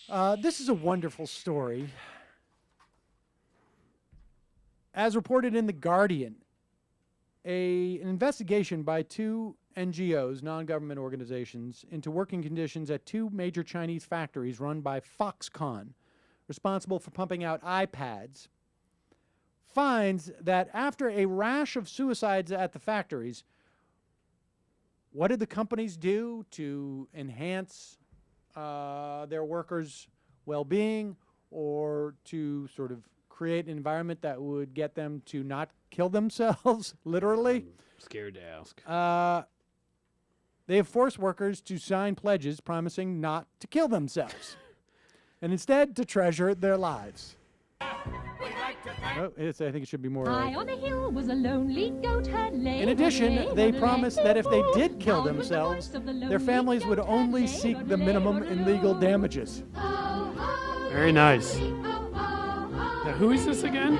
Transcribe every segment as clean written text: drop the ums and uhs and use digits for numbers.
This is a wonderful story. As reported in The Guardian, an investigation by two NGOs, non-government organizations, into working conditions at two major Chinese factories run by Foxconn, responsible for pumping out iPads, finds that after a rash of suicides at the factories, what did the companies do to enhance their workers' well-being or to sort of create an environment that would get them to not kill themselves, literally? I'm scared to ask. They have forced workers to sign pledges promising not to kill themselves and instead to treasure their lives. Oh, I think it should be more. High on a hill was a lonely goat herd. In addition, they promised that if they did kill themselves, their families would only seek the minimum in legal damages. Very nice. Now, who is this again?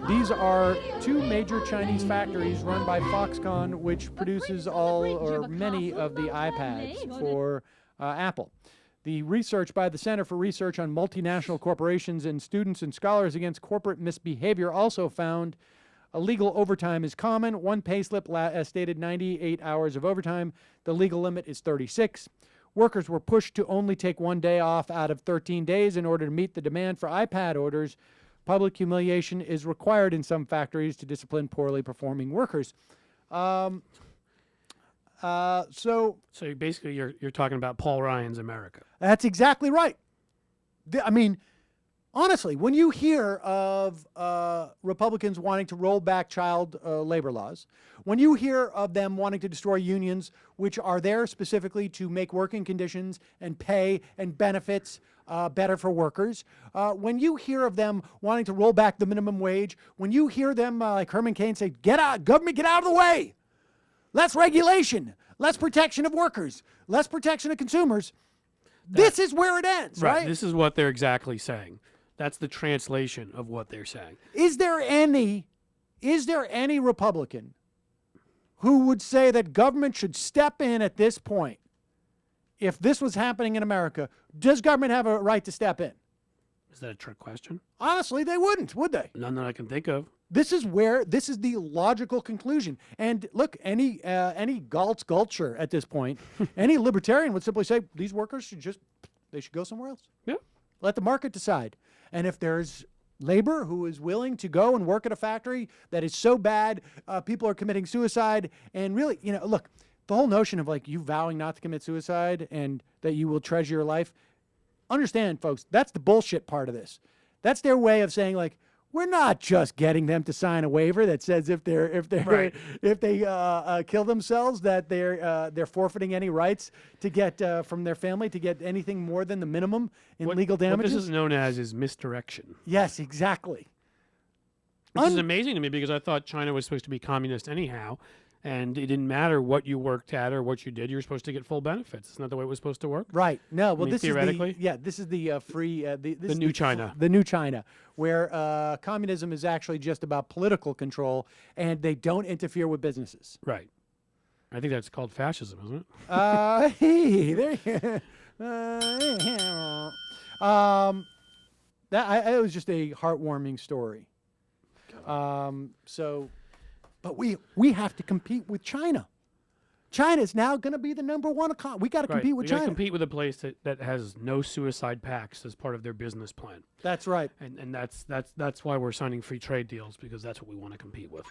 These are two major Chinese factories run by Foxconn, which produces all or many of the iPads for Apple. The research by the Center for Research on Multinational Corporations and Students and Scholars Against Corporate Misbehavior also found illegal overtime is common. One payslip stated 98 hours of overtime. The legal limit is 36. Workers were pushed to only take 1 day off out of 13 days in order to meet the demand for iPad orders. Public humiliation is required in some factories to discipline poorly performing workers. So basically you're talking about Paul Ryan's America. That's exactly right. I mean, honestly, when you hear of Republicans wanting to roll back child labor laws, when you hear of them wanting to destroy unions, which are there specifically to make working conditions and pay and benefits better for workers, when you hear of them wanting to roll back the minimum wage, when you hear them, like Herman Cain, say, "Get out, government, get out of the way. Less regulation, less protection of workers, less protection of consumers." This is where it ends, right? This is what they're exactly saying. That's the translation of what they're saying. Is there any Republican who would say that government should step in at this point? If this was happening in America, does government have a right to step in? Is that a trick question? Honestly, they wouldn't, would they? None that I can think of. This is the logical conclusion. And look, any Galt's Gulcher at this point, any libertarian would simply say these workers should go somewhere else. Yeah. Let the market decide. And if there's labor who is willing to go and work at a factory that is so bad, people are committing suicide, and really, look, the whole notion of like you vowing not to commit suicide and that you will treasure your life, understand, folks, that's the bullshit part of this. That's their way of saying, like, we're not just getting them to sign a waiver that says if they kill themselves that they're forfeiting any rights to get from their family to get anything more than the minimum in legal damages. What this is known as is misdirection. Yes, exactly. Which is amazing to me because I thought China was supposed to be communist anyhow, and it didn't matter what you worked at or what you did. You were supposed to get full benefits. Isn't that the way it was supposed to work? Right. No. Well, this theoretically, this is the free the new China. The new China, where communism is actually just about political control, and they don't interfere with businesses. Right. I think that's called fascism, isn't it? Hey, there. It was just a heartwarming story. But we have to compete with China. China is now going to be the #1 economy. We got to compete with China. We got to compete with a place that has no suicide pacts as part of their business plan. That's right. And that's why we're signing free trade deals, because that's what we want to compete with.